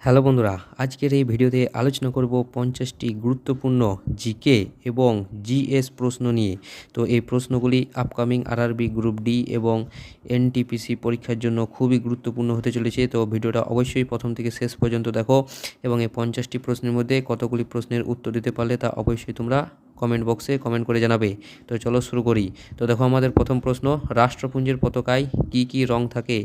Hello বন্ধুরা, আজকের এই ভিডিওতে আলোচনা করব 50টি গুরুত্বপূর্ণ জিকে এবং জিএস প্রশ্ন নিয়ে। তো এই প্রশ্নগুলি আপকামিং আরআরবি গ্রুপ ডি এবং এনটিপিসি পরীক্ষার জন্য খুবই গুরুত্বপূর্ণ হতে চলেছে। তো ভিডিওটা অবশ্যই প্রথম থেকে শেষ পর্যন্ত দেখো এবং এই 50টি প্রশ্নের মধ্যে কতগুলি প্রশ্নের উত্তর দিতে পারলে তা অবশ্যই তোমরা কমেন্ট বক্সে কমেন্ট করে জানাবে। তো চলো শুরু করি। তো দেখো আমাদের প্রথম প্রশ্ন, রাষ্ট্রপুঞ্জের পতাকায় কি কি রং থাকে?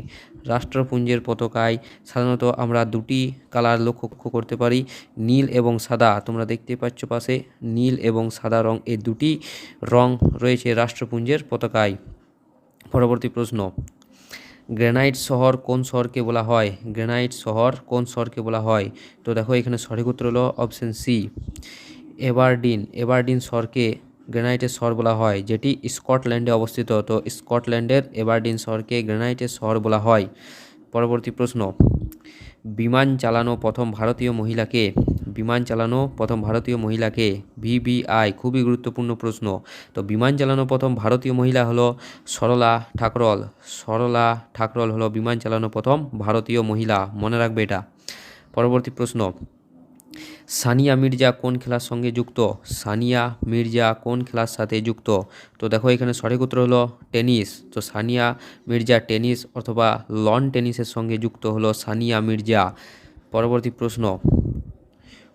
রাষ্ট্রপুঞ্জের পতাকায় সাধারণত আমরা দুটি কালার লক্ষ্য করতে পারি, নীল এবং সাদা। তোমরা দেখতে পাচ্ছ পাশে নীল এবং সাদা রং, এই দুটি রং রয়েছে রাষ্ট্রপুঞ্জের পতাকায়। পরবর্তী প্রশ্ন, গ্রানাইট শহর কোন শহরকে বলা হয়? গ্রানাইট শহর কোন শহরকে বলা হয়? তো দেখো এখানে সঠিক উত্তর হলো অপশন সি, এবারডিন। এবারডিন শহরকে গ্রানাইটের শহর বলা হয়, যেটি স্কটল্যান্ডে অবস্থিত। তো স্কটল্যান্ডের এবারডিন শহরকে গ্রানাইটের শহর বলা হয়। পরবর্তী প্রশ্ন, বিমান চালানো প্রথম ভারতীয় মহিলাকে? বিমান চালানো প্রথম ভারতীয় মহিলাকে? ভিভিআই, খুবই গুরুত্বপূর্ণ প্রশ্ন। তো বিমান চালানো প্রথম ভারতীয় মহিলা হলো সরলা ঠাকরল। সরলা ঠাকরল হলো বিমান চালানো প্রথম ভারতীয় মহিলা, মনে রাখবে এটা। পরবর্তী প্রশ্ন, সানিয়া মির্জা কোন খেলার সঙ্গে যুক্ত? সানিয়া মির্জা কোন খেলার সাথে যুক্ত? তো দেখো এখানে সঠিক উত্তর হলো টেনিস। তো সানিয়া মির্জা টেনিস অথবা লন টেনিসের সঙ্গে যুক্ত হলো সানিয়া মির্জা। পরবর্তী প্রশ্ন,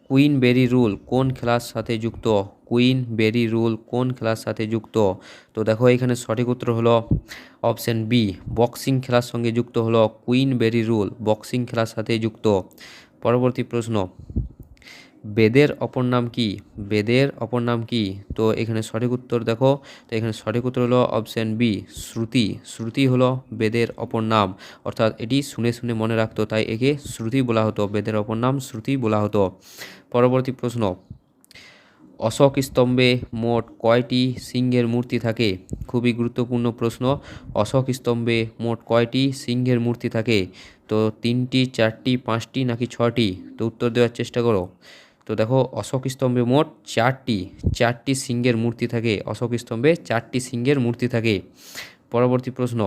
কুইন বেরি রুল কোন খেলার সাথে যুক্ত? কুইন বেরি রুল কোন খেলার সাথে যুক্ত? তো দেখো এখানে সঠিক উত্তর হলো অপশন বি, বক্সিং খেলার সঙ্গে যুক্ত হলো কুইন বেরি রুল, বক্সিং খেলার সাথে যুক্ত। পরবর্তী প্রশ্ন, বেদের অপর নাম কি? বেদের অপর নাম কি? তো এখানে সঠিক উত্তর দেখো, তো এখানে সঠিক উত্তর হলো অপশন বি, শ্রুতি। শ্রুতি হলো বেদের অপর নাম, অর্থাৎ এটি শুনে শুনে মনে রাখতো, তাই একে শ্রুতি বলা হতো, বেদের অপর নাম শ্রুতি বলা হতো। পরবর্তী প্রশ্ন, অশোক স্তম্ভে মোট কয়টি সিংহের মূর্তি থাকে? খুবই গুরুত্বপূর্ণ প্রশ্ন। অশোক স্তম্ভে মোট কয়টি সিংহের মূর্তি থাকে? তো 3টি, 4টি, 5টি নাকি 6টি? তো উত্তর দেওয়ার চেষ্টা করো। তো দেখো অশোক স্তম্ভে মোট 4টি সিংহের মূর্তি থাকে। অশোক স্তম্ভে 4টি সিংহের মূর্তি থাকে। পরবর্তী প্রশ্ন,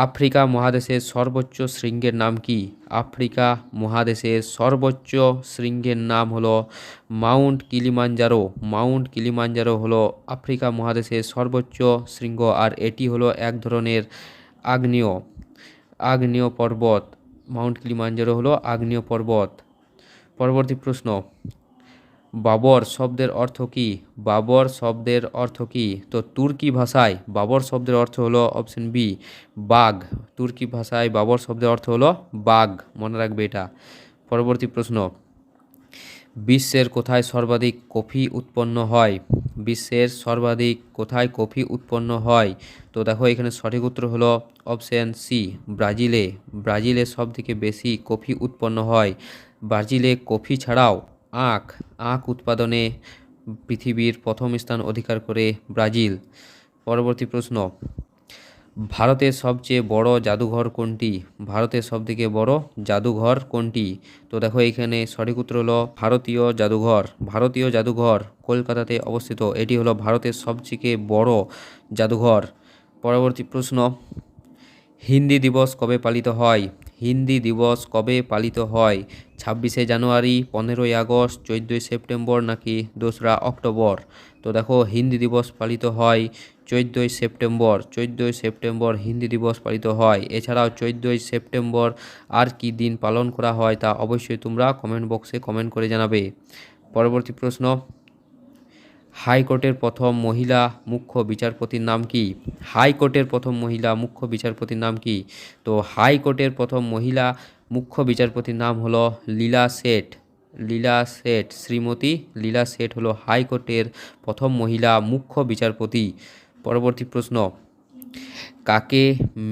আফ্রিকা মহাদেশের সর্বোচ্চ শৃঙ্গের নাম কি? আফ্রিকা মহাদেশের সর্বোচ্চ শৃঙ্গের নাম হলো মাউন্ট কিলিমাঞ্জারো। মাউন্ট কিলিমাঞ্জারো হলো আফ্রিকা মহাদেশের সর্বোচ্চ শৃঙ্গ, আর এটি হলো এক ধরনের আগ্নেয় পর্বত। মাউন্ট কিলিমাঞ্জারো হলো আগ্নেয় পর্বত। পরবর্তী প্রশ্ন, বাবর শব্দের অর্থ কী? বাবর শব্দের অর্থ কী? তো তুর্কি ভাষায় বাবর শব্দের অর্থ হলো অপশন বি, বাঘ। তুর্কি ভাষায় বাবর শব্দের অর্থ হলো বাঘ, মনে রাখবে এটা। পরবর্তী প্রশ্ন, বিশ্বের কোথায় সর্বাধিক কফি উৎপন্ন হয়? বিশ্বের সর্বাধিক কোথায় কফি উৎপন্ন হয়? তো দেখো এখানে সঠিক উত্তর হলো অপশন সি, ব্রাজিলে। ব্রাজিলে সবথেকে বেশি কফি উৎপন্ন হয়। ব্রাজিলে কফি ছাড়াও আখ উৎপাদনে পৃথিবীর প্রথম স্থান অধিকার করে ব্রাজিল। পরবর্তী প্রশ্ন, ভারতের সবচেয়ে বড় জাদুঘর কোনটি? ভারতের সবথেকে বড় জাদুঘর কোনটি? তো দেখো এখানে সঠিক উত্তর হলো ভারতীয় জাদুঘর। ভারতীয় জাদুঘর কলকাতাতে অবস্থিত, এটি হলো ভারতের সবথেকে বড় জাদুঘর। পরবর্তী প্রশ্ন, হিন্দি দিবস কবে পালিত হয়? হিন্দি দিবস কবে পালিত হয়? 26শে জানুয়ারি, 15ই আগস্ট, 14ই সেপ্টেম্বর নাকি 2রা অক্টোবর? তো দেখো হিন্দি দিবস পালিত হয় 14ই সেপ্টেম্বর। 14ই সেপ্টেম্বর হিন্দি দিবস পালিত হয়। এছাড়াও 14ই সেপ্টেম্বর আর কি দিন পালন করা হয় তা অবশ্যই তোমরা কমেন্ট বক্সে কমেন্ট করে জানাবে। পরবর্তী প্রশ্ন, হাইকোর্টের প্রথম মহিলা মুখ্য বিচারপতির নাম কি? হাইকোর্টের প্রথম মহিলা মুখ্য বিচারপতির নাম কি? তো হাইকোর্টের প্রথম মহিলা মুখ্য বিচারপতির নাম হলো লীলা শেঠ। লীলা শেঠ, শ্রীমতী লীলা শেঠ হলো হাইকোর্টের প্রথম মহিলা মুখ্য বিচারপতি। পরবর্তী প্রশ্ন, কাকে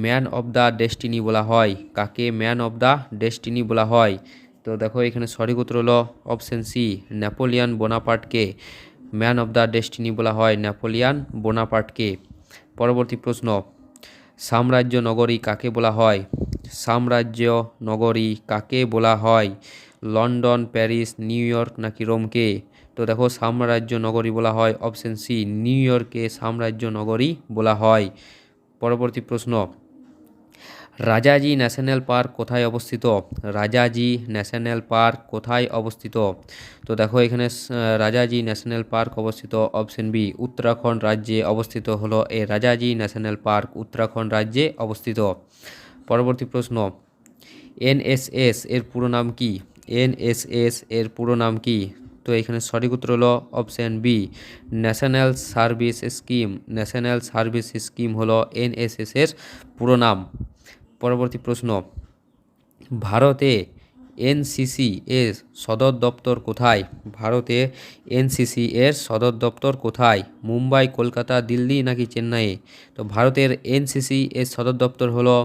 ম্যান অব দ্য ডেস্টিনি বলা হয়? কাকে ম্যান অব দ্য ডেস্টিনি বলা হয়? তো দেখো এখানে সঠিক উত্তর হলো অপশন সি, নেপোলিয়ান বোনাপার্টকে ম্যান অব দ্য ডেস্টিনি বলা হয়, নেপোলিয়ান বোনাপার্টকে। পরবর্তী প্রশ্ন, সাম্রাজ্য নগরী কাকে বলা হয়? সাম্রাজ্য নগরী কাকে বলা হয়? লন্ডন, প্যারিস, নিউ ইয়র্ক নাকি রোমকে? তো দেখো সাম্রাজ্য নগরী বলা হয় অপশন সি, নিউ ইয়র্ককে সাম্রাজ্য নগরী বলা হয়। পরবর্তী প্রশ্ন, রাজাজি ন্যাশনাল পার্ক কোথায় অবস্থিত? রাজাজি ন্যাশনাল পার্ক কোথায় অবস্থিত? তো দেখো এখানে রাজাজি ন্যাশনাল পার্ক অবস্থিত অপশন বি উত্তরাখণ্ড রাজ্যে অবস্থিত হলো এই রাজাজি ন্যাশনাল পার্ক উত্তরাখণ্ড রাজ্যে অবস্থিত। পরবর্তী প্রশ্ন, এনএসএস এর পুরো নাম কি? এনএসএস এর পুরো নাম কি? তো এখানে সঠিক উত্তর হলো option B national service scheme. National service scheme হলো এনএসএস এর পুরো নাম। পরবর্তী প্রশ্ন, ভারতে এনসিসি এর সদর দপ্তর কোথায়? ভারতে এনসিসি এর সদর দপ্তর কোথায়? মুম্বাই, কলকাতা, দিল্লি নাকি চেন্নাইয়ে? তো ভারতের এনসিসি এর সদর দপ্তর হলো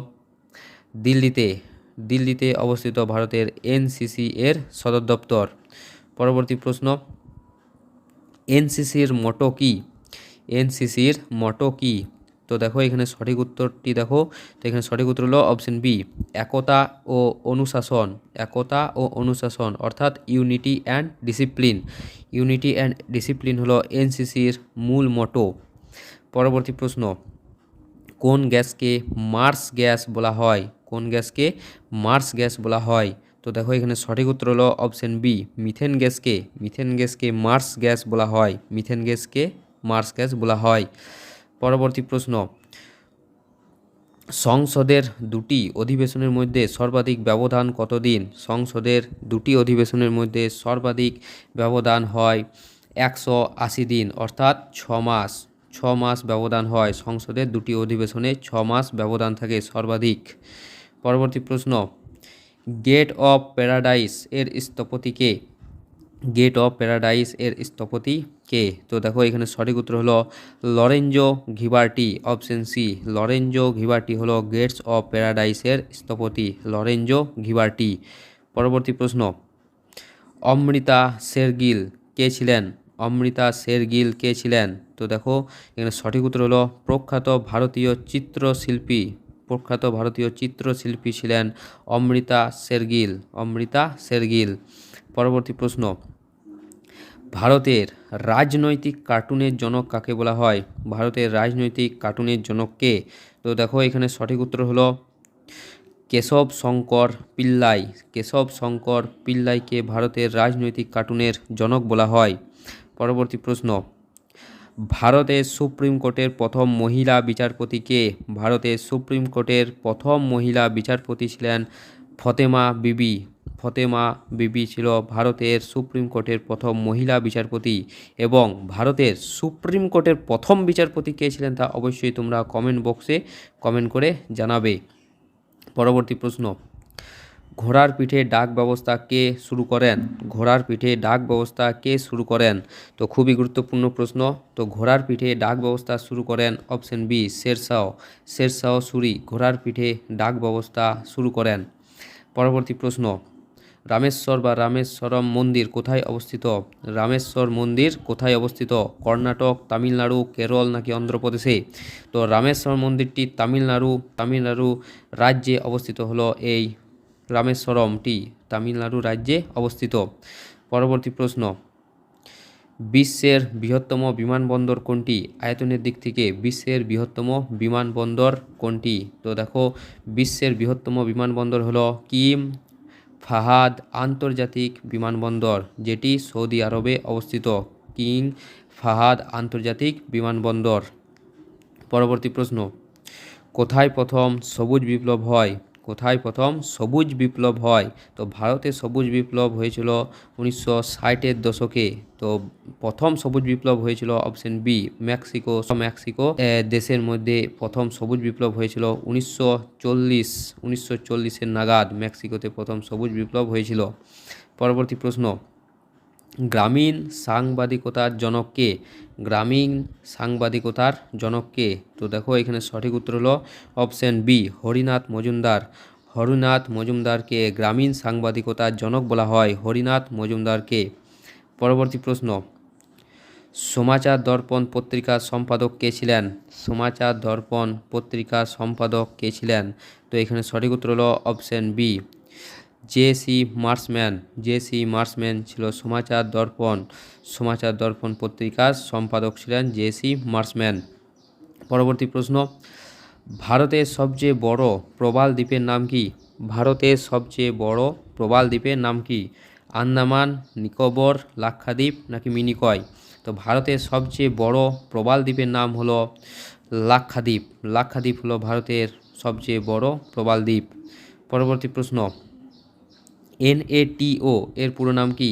দিল্লিতে। দিল্লিতে অবস্থিত ভারতের এনসিসি এর সদর দপ্তর। পরবর্তী প্রশ্ন, এনসিসির মোটো কি? এনসিসির মোটো কি? তো দেখো এখানে সঠিক উত্তরটি দেখো, তো এখানে সঠিক উত্তর হলো অপশন বি একতা ও অনুশাসন। একতা ও অনুশাসন অর্থাৎ unity and discipline. Unity and discipline হলো এনসিসির মূল মোটো। পরবর্তী প্রশ্ন, কোন গ্যাসকে মার্স গ্যাস বলা হয়? কোন গ্যাসকে মার্স গ্যাস বলা হয়? তো দেখো এখানে সঠিক উত্তর হলো অপশন বি মিথেন গ্যাসকে। মিথেন গ্যাসকে মার্স গ্যাস বলা হয়। মিথেন গ্যাসকে মার্স গ্যাস বলা হয়। পরবর্তী প্রশ্ন, সংসদের দুটি অধিবেশনের মধ্যে সর্বাধিক ব্যবধান কতদিন? সংসদের দুটি অধিবেশনের মধ্যে সর্বাধিক ব্যবধান হয় 180 দিন অর্থাৎ 6 মাস। 6 মাস ব্যবধান হয় সংসদের দুটি অধিবেশনে, 6 মাস ব্যবধান থাকে সর্বাধিক। পরবর্তী প্রশ্ন, গেট অফ প্যারাডাইস এর স্থপতি কে? গেট অফ প্যারাডাইস এর স্থপতি কে? তো দেখো এখানে সঠিক উত্তর হলো লরেঞ্জো ঘিবার্টি। অপশন সি লরেঞ্জো ঘিবার্টি হলো গেটস অফ প্যারাডাইসের স্থপতি, লরেঞ্জো ঘিবার্টি। পরবর্তী প্রশ্ন, অমৃতা শেরগিল কে ছিলেন? অমৃতা শেরগিল কে ছিলেন? তো দেখো এখানে সঠিক উত্তর হলো প্রখ্যাত ভারতীয় চিত্রশিল্পী। প্রখ্যাত ভারতীয় চিত্রশিল্পী ছিলেন অমৃতা শেরগিল। অমৃতা শেরগিল। পরবর্তী প্রশ্ন, ভারতের রাজনৈতিক কার্টুনের জনক কাকে বলা হয়? ভারতের রাজনৈতিক কার্টুনের জনক কে? তো দেখো এখানে সঠিক উত্তর হলো কেশব শঙ্কর পিল্লাই। কেশব শঙ্কর পিল্লাইকে ভারতের রাজনৈতিক কার্টুনের জনক বলা হয়। পরবর্তী প্রশ্ন, ভারতের সুপ্রিম কোর্টের প্রথম মহিলা বিচারপতি কে? ভারতের সুপ্রিম কোর্টের প্রথম মহিলা বিচারপতি ছিলেন ফতেমা বিবি। ফতেমা বিবি ছিল ভারতের সুপ্রিম কোর্টের প্রথম মহিলা বিচারপতি। এবং ভারতের সুপ্রিম কোর্টের প্রথম বিচারপতি কে ছিলেন তা অবশ্যই তোমরা কমেন্ট বক্সে কমেন্ট করে জানাবে। পরবর্তী প্রশ্ন, ঘোড়ার পিঠে ডাক ব্যবস্থা কে শুরু করেন? ঘোড়ার পিঠে ডাক ব্যবস্থা কে শুরু করেন? তো খুবই গুরুত্বপূর্ণ প্রশ্ন। তো ঘোড়ার পিঠে ডাক ব্যবস্থা শুরু করেন অপশন বি শেরশাহ। শেরশাহ সুরি ঘোড়ার পিঠে ডাক ব্যবস্থা শুরু করেন। পরবর্তী প্রশ্ন, রামেশ্বর বা রামেশ্বরম মন্দির কোথায় অবস্থিত? রামেশ্বর মন্দির কোথায় অবস্থিত? কর্ণাটক, তামিলনাড়ু, কেরল নাকি অন্ধ্রপ্রদেশে? তো রামেশ্বর মন্দিরটি তামিলনাড়ু রাজ্যে অবস্থিত হলো এই রামেশ্বরমটি তামিলনাড়ু রাজ্যে অবস্থিত। পরবর্তী প্রশ্ন, বিশ্বের বৃহত্তম বিমানবন্দর কোনটি? আয়তনের দিক থেকে বিশ্বের বৃহত্তম বিমানবন্দর কোনটি? তো দেখো বিশ্বের বৃহত্তম বিমানবন্দর হলো কিং ফাহাদ আন্তর্জাতিক বিমানবন্দর, যেটি সৌদি আরবে অবস্থিত। কিং ফাহাদ আন্তর্জাতিক বিমানবন্দর। পরবর্তী প্রশ্ন, কোথায় প্রথম সবুজ বিপ্লব হয়? কোথায় প্রথম সবুজ বিপ্লব হয়? তো ভারতে সবুজ বিপ্লব হয়েছিল 1960-এর দশকে। তো প্রথম সবুজ বিপ্লব হয়েছিল অপশন বি মেক্সিকো। মেক্সিকো দেশের মধ্যে প্রথম সবুজ বিপ্লব হয়েছিল 1940-এর নাগাদ মেক্সিকোতে প্রথম সবুজ বিপ্লব হয়েছিল। পরবর্তী প্রশ্ন, গ্রামীণ সাংবাদিকতার জনক কে? গ্রামীণ সাংবাদিকতার জনক কে? তো দেখো এখানে সঠিক উত্তর হলো অপশন বি হরিনাথ মজুমদার। হরিনাথ মজুমদারকে গ্রামীণ সাংবাদিকতার জনক বলা হয়, হরিনাথ মজুমদারকে। পরবর্তী প্রশ্ন, সমাচার দর্পণ পত্রিকার সম্পাদক কে ছিলেন? সমাচার দর্পণ পত্রিকার সম্পাদক কে ছিলেন? তো এখানে সঠিক উত্তর হলো option B J C. Marshman. J C. Marshman ছিল সমাচার দর্পণ পত্রিকার সম্পাদক ছিলেন জে.সি. মার্শম্যান। পরবর্তী প্রশ্ন, ভারতের সবচেয়ে বড় প্রবাল দ্বীপের নাম কি? ভারতের সবচেয়ে বড় প্রবাল দ্বীপের নাম কি? আন্দামান, নিকোবর, লাক্ষাদ্বীপ নাকি মিনিকয়? তো ভারতের সবচেয়ে বড় প্রবাল দ্বীপের নাম হলো লাক্ষাদ্বীপ। লাক্ষাদ্বীপ হলো ভারতের সবচেয়ে বড় প্রবাল দ্বীপ। পরবর্তী প্রশ্ন, NATO এর পুরো নাম কি?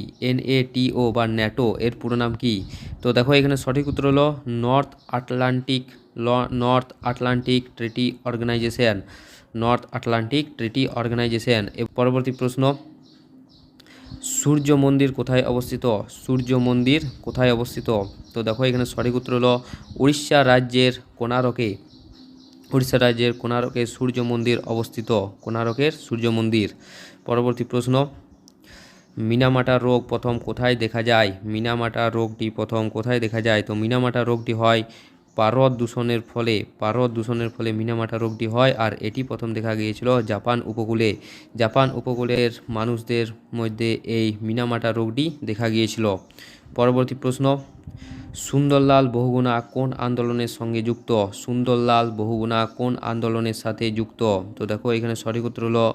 NATO বা ন্যাটো এর পুরো নাম কি? তো দেখো এখানে সঠিক উত্তর হলো north Atlantic treaty organization. North Atlantic treaty organization. পরবর্তী প্রশ্ন, সূর্য মন্দির কোথায় অবস্থিত? সূর্য মন্দির কোথায় অবস্থিত? তো দেখো এখানে সঠিক উত্তর হলো উড়িষ্যা রাজ্যের কোণারকে। উড়িষ্যা রাজ্যের কোণারকে সূর্য মন্দির অবস্থিত। কোণারকের সূর্য মন্দির। পরবর্তী প্রশ্ন, মিনামাটা রোগ প্রথম কোথায় দেখা যায়? মিনামাটা রোগটি প্রথম কোথায় দেখা যায়? তো মিনামাটা রোগটি হয় পারদ দূষণের ফলে মিনামাটা রোগটি হয়, আর এটি প্রথম দেখা গিয়েছিল জাপান উপকূলে। জাপান উপকূলের মানুষদের মধ্যে এই মিনামাটা রোগটি দেখা গিয়েছিল। পরবর্তী প্রশ্ন, সুন্দরলাল বহুগুণা কোন আন্দোলনের সঙ্গে যুক্ত? সুন্দরলাল বহুগুণা কোন আন্দোলনের সাথে যুক্ত? তো দেখো এখানে সঠিক উত্তর হলো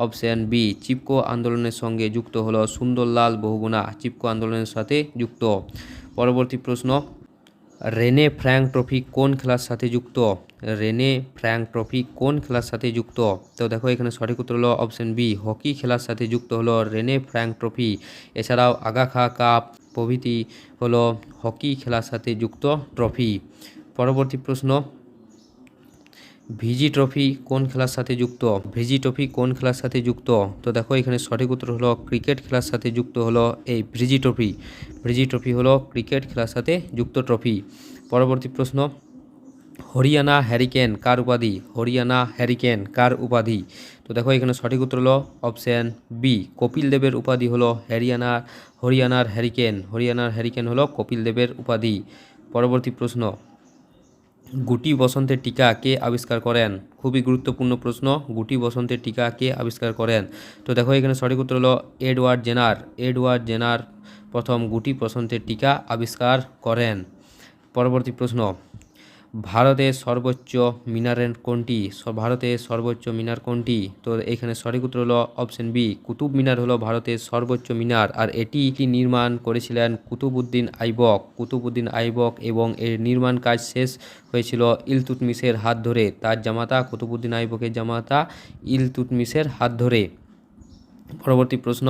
অপশন বি, চিপকো আন্দোলনের সঙ্গে যুক্ত হলো সুন্দরলাল বহুগুণা। চিপকো আন্দোলনের সাথে যুক্ত। পরবর্তী প্রশ্ন, রেনে ফ্র্যাঙ্ক ট্রফি কোন খেলার সাথে যুক্ত? রেনে ফ্র্যাঙ্ক ট্রফি কোন খেলার সাথে যুক্ত? তো দেখো এখানে সঠিক উত্তর হলো অপশন বি, হকি খেলার সাথে যুক্ত হলো রেনে ফ্র্যাঙ্ক ট্রফি। এছাড়াও আগা খা কাপ প্রভৃতি হলো হকি খেলার সাথে যুক্ত ট্রফি। পরবর্তী প্রশ্ন, ভিজি ট্রফি কোন খেলার সাথে যুক্ত? ভিজি ট্রফি কোন খেলার সাথে যুক্ত? তো দেখো এখানে সঠিক উত্তর হলো ক্রিকেট খেলার সাথে যুক্ত হলো এই ভিজি ট্রফি। ভিজি ট্রফি হলো ক্রিকেট খেলার সাথে যুক্ত ট্রফি। পরবর্তী প্রশ্ন, হরিয়ানা হ্যারিকেন কার উপাধি? হরিয়ানা হ্যারিকেন কার উপাধি? তো দেখো এখানে সঠিক উত্তর হলো অপশন বি, কপিল দেবের উপাধি হলো হরিয়ানার হ্যারিকেন। হরিয়ানার হ্যারিকেন হলো কপিল দেবের উপাধি। পরবর্তী প্রশ্ন, গুটি বসন্তের টিকা কে আবিষ্কার করেন? খুবই গুরুত্বপূর্ণ প্রশ্ন, গুটি বসন্তের টিকা কে আবিষ্কার করেন? তো দেখো এখানে সঠিক উত্তর হলো এডওয়ার্ড জেনার। এডওয়ার্ড জেনার প্রথম গুটি বসন্তের টিকা আবিষ্কার করেন। পরবর্তী প্রশ্ন, ভারতের সর্বোচ্চ মিনার কোনটি? ভারতের সর্বোচ্চ মিনার কোনটি? তো এখানে সঠিক উত্তর হলো অপশন বি, কুতুব মিনার হলো ভারতের সর্বোচ্চ মিনার, আর এটি নির্মাণ করেছিলেন কুতুবউদ্দিন আইবক। কুতুবউদ্দিন আইবক, এবং এর নির্মাণ কাজ শেষ হয়েছিল ইলতুৎমিশের হাত ধরে। তার জামাতা কুতুবউদ্দিন আইবকের জামাতা ইলতুৎমিশের হাত ধরে। পরবর্তী প্রশ্ন,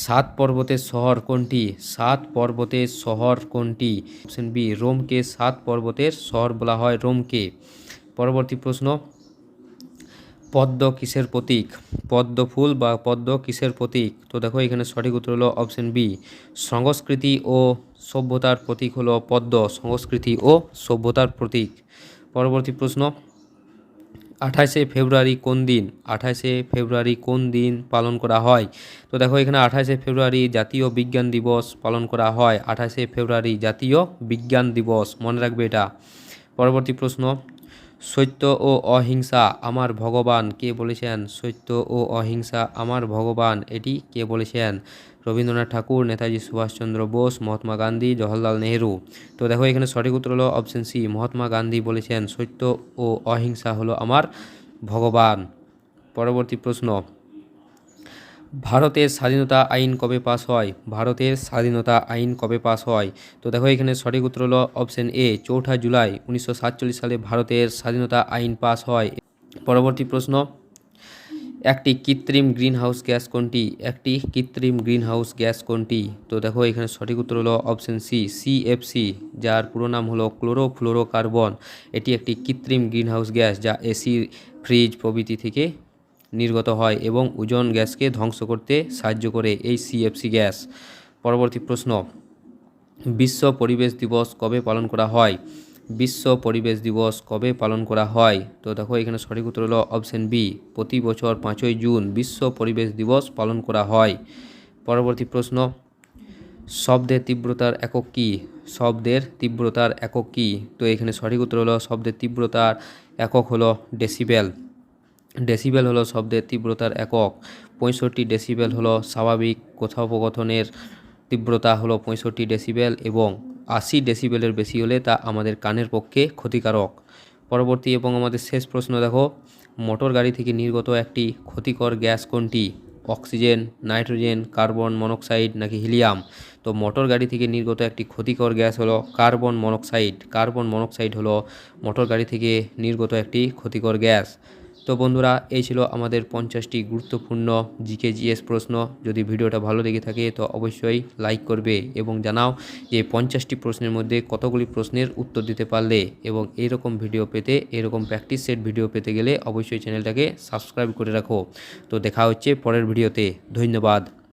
সাত পর্বতের শহর কোনটি? সাত পর্বতের শহর কোনটি? অপশন বি, রোমকে সাত পর্বতের শহর বলা হয়, রোমকে। পরবর্তী প্রশ্ন, পদ্ম কিসের প্রতীক? পদ্ম ফুল বা পদ্ম কিসের প্রতীক? তো দেখো এখানে সঠিক উত্তর হলো অপশন বি, সংস্কৃতি ও সভ্যতার প্রতীক হলো পদ্ম। সংস্কৃতি ও সভ্যতার প্রতীক। পরবর্তী প্রশ্ন, 28শে ফেব্রুয়ারি কোন দিন? 28শে ফেব্রুয়ারি কোন দিন পালন করা হয়? তো দেখো এখানে 28শে ফেব্রুয়ারি জাতীয় বিজ্ঞান দিবস পালন করা হয়। 28শে ফেব্রুয়ারি জাতীয় বিজ্ঞান দিবস, মনে রাখবে এটা। পরবর্তী প্রশ্ন, সত্য ও অহিংসা আমার ভগবান কে বলেছেন? সত্য ও অহিংসা আমার ভগবান, এটি কে বলেছেন? রবীন্দ্রনাথ ঠাকুর, নেতাজি সুভাষচন্দ্র বোস, মহাত্মা গান্ধী, জওহরলাল নেহেরু। তো দেখো এখানে সঠিক উত্তর হলো অপশন সি, মহাত্মা গান্ধী বলেছেন সত্য ও অহিংসা হলো আমার ভগবান। পরবর্তী প্রশ্ন, ভারতের স্বাধীনতা আইন কবে পাস হয়? ভারতের স্বাধীনতা আইন কবে পাস হয়? তো দেখো এখানে সঠিক উত্তর হলো অপশন এ, 4 জুলাই 1947 সালে ভারতের স্বাধীনতা আইন পাস হয়। পরবর্তী প্রশ্ন, একটি কৃত্রিম গ্রিনহাউস গ্যাস কোনটি? একটি কৃত্রিম গ্রিনহাউস গ্যাস কোনটি? তো দেখো এখানে সঠিক উত্তর হলো অপশন সি, CFC, যার পুরো নাম হলো ক্লোরোফ্লোরোকার্বন। এটি একটি কৃত্রিম গ্রিনহাউস গ্যাস যা এসি, ফ্রিজ প্রভৃতি থেকে নির্গত হয় এবং ওজোন গ্যাসকে ধ্বংস করতে সাহায্য করে এই CFC গ্যাস। পরবর্তী প্রশ্ন, বিশ্ব পরিবেশ দিবস কবে পালন করা হয়? বিশ্ব পরিবেশ দিবস কবে পালন করা হয়? তো দেখো এখানে সঠিক উত্তর হলো অপশন বি, প্রতি বছর 5ই জুন বিশ্ব পরিবেশ দিবস পালন করা হয়। পরবর্তী প্রশ্ন, শব্দের তীব্রতার একক কী? শব্দের তীব্রতার একক কী? তো এখানে সঠিক উত্তর হলো শব্দের তীব্রতার একক হলো ডেসিবেল। ডেসিবেল হলো শব্দের তীব্রতার একক। 65 ডেসিবেল হলো স্বাভাবিক কথোপকথনের তীব্রতা হলো 65 ডেসিবেল, এবং 80 ডেসিবেলের বেশি হলে তা আমাদের কানের পক্ষে ক্ষতিকারক। পরবর্তী এবং আমাদের শেষ প্রশ্ন দেখো, মোটর গাড়ি থেকে নির্গত একটি ক্ষতিকর গ্যাস কোনটি? অক্সিজেন, নাইট্রোজেন, কার্বন মনোক্সাইড নাকি হিলিয়াম? তো মোটর গাড়ি থেকে নির্গত একটি ক্ষতিকর গ্যাস হলো কার্বন মনোক্সাইড। কার্বন মনোক্সাইড হলো মোটর গাড়ি থেকে নির্গত একটি ক্ষতিকর গ্যাস। তো বন্ধুরা, এই ছিল আমাদের 50টি গুরুত্বপূর্ণ জিকে জিএস প্রশ্ন। যদি ভিডিওটা ভালো লেগে থাকে তো অবশ্যই লাইক করবে এবং জানাও যে 50টি প্রশ্নের মধ্যে কতগুলি প্রশ্নের উত্তর দিতে পারলে। এবং এইরকম ভিডিও পেতে, এরকম প্র্যাকটিস সেট ভিডিও পেতে গেলে অবশ্যই চ্যানেলটাকে সাবস্ক্রাইব করে রাখো। তো দেখা হচ্ছে পরের ভিডিওতে। ধন্যবাদ।